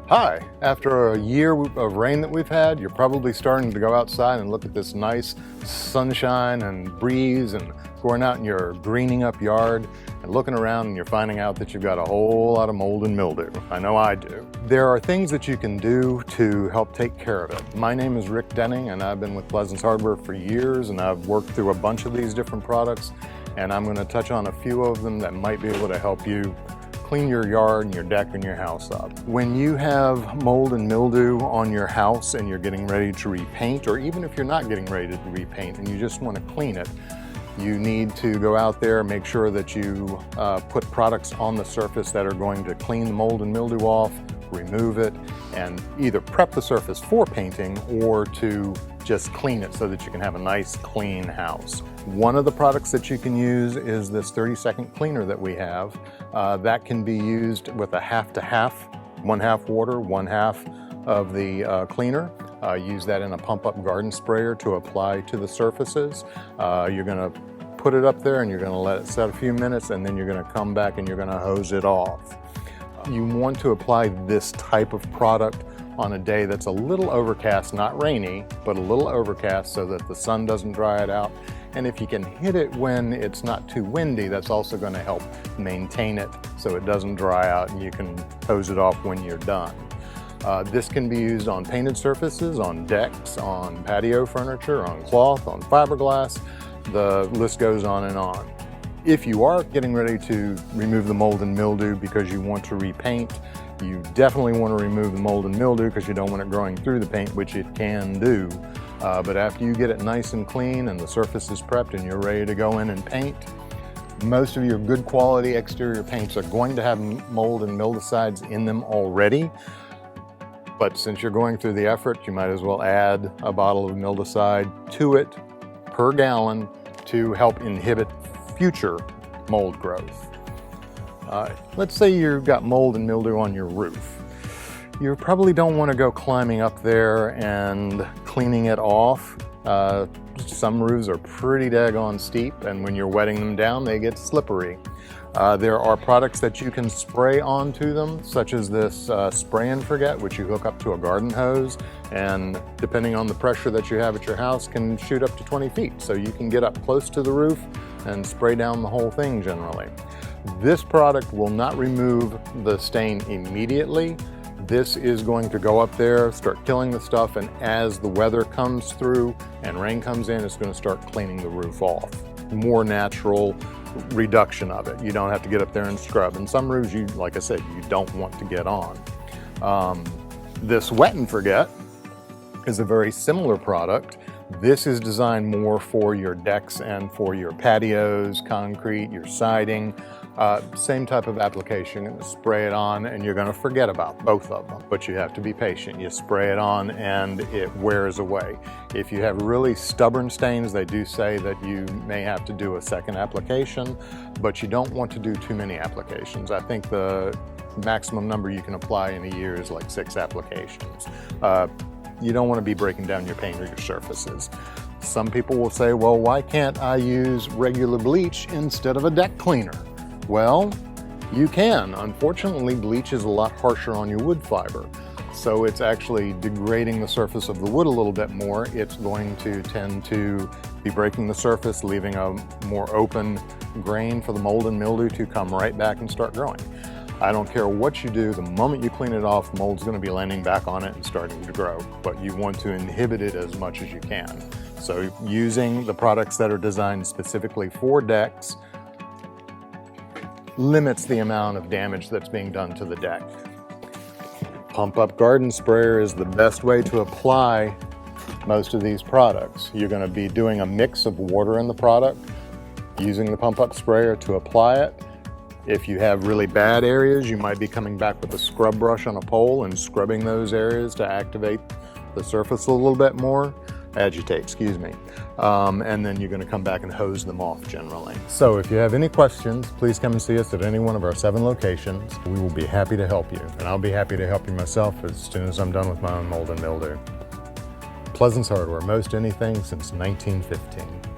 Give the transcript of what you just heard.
Hi, after a year of rain that we've had, you're probably starting to go outside and look at this nice sunshine and breeze and going out in your greening up yard and looking around and you're finding out that you've got a whole lot of mold and mildew. I know I do. There are things that you can do to help take care of it. My name is Rick Denning and I've been with Pleasance Hardware for years and I've worked through a bunch of these different products and I'm going to touch on a few of them that might be able to help you clean your yard and your deck and your house up. When you have mold and mildew on your house and you're getting ready to repaint, or even if you're not getting ready to repaint and you just want to clean it, you need to go out there and make sure that you put products on the surface that are going to clean the mold and mildew off, remove it, and either prep the surface for painting or to just clean it so that you can have a nice clean house. One of the products that you can use is this 30-second cleaner that we have. That can be used with a half to half, 1/2 water, 1/2 of the cleaner. Use that in a pump-up garden sprayer to apply to the surfaces. You're going to put it up there and you're going to let it set a few minutes and then you're going to come back and you're going to hose it off. You want to apply this type of product on a day that's a little overcast, not rainy, but a little overcast so that the sun doesn't dry it out. And if you can hit it when it's not too windy, that's also going to help maintain it so it doesn't dry out and you can hose it off when you're done. This can be used on painted surfaces, on decks, on patio furniture, on cloth, on fiberglass. The list goes on and on. If you are getting ready to remove the mold and mildew because you want to repaint, you definitely want to remove the mold and mildew because you don't want it growing through the paint, which it can do. But after you get it nice and clean and the surface is prepped and you're ready to go in and paint, most of your good quality exterior paints are going to have mold and mildewcides in them already. But since you're going through the effort, you might as well add a bottle of mildewcide to it per gallon to help inhibit future mold growth. Let's say you've got mold and mildew on your roof. You probably don't want to go climbing up there and cleaning it off. Some roofs are pretty daggone steep, and when you're wetting them down, they get slippery. There are products that you can spray onto them, such as this spray and forget, which you hook up to a garden hose, and depending on the pressure that you have at your house, can shoot up to 20 feet. So you can get up close to the roof and spray down the whole thing generally. This product will not remove the stain immediately. This is going to go up there, start killing the stuff, and as the weather comes through and rain comes in, it's going to start cleaning the roof off. More natural reduction of it. You don't have to get up there and scrub. And some roofs, you, like I said, you don't want to get on. This wet and forget is a very similar product. This is designed more for your decks and for your patios, concrete, your siding. Same type of application. You're going to spray it on and you're going to forget about both of them, but you have to be patient. You spray it on and it wears away. If you have really stubborn stains, they do say that you may have to do a second application, but you don't want to do too many applications. I think the maximum number you can apply in a year is like 6 applications. You don't want to be breaking down your paint or your surfaces. Some people will say, well, why can't I use regular bleach instead of a deck cleaner? Well, you can. Unfortunately, bleach is a lot harsher on your wood fiber. So it's actually degrading the surface of the wood a little bit more. It's going to tend to be breaking the surface, leaving a more open grain for the mold and mildew to come right back and start growing. I don't care what you do, the moment you clean it off, mold's going to be landing back on it and starting to grow. But you want to inhibit it as much as you can. So using the products that are designed specifically for decks limits the amount of damage that's being done to the deck. Pump-up garden sprayer is the best way to apply most of these products. You're going to be doing a mix of water in the product, using the pump-up sprayer to apply it. If you have really bad areas, you might be coming back with a scrub brush on a pole and scrubbing those areas to activate the surface a little bit more. Agitate, excuse me. And then you're going to come back and hose them off generally. So if you have any questions, please come and see us at any one of our 7 locations. We will be happy to help you. And I'll be happy to help you myself as soon as I'm done with my own mold and mildew. Pleasance Hardware, most anything since 1915.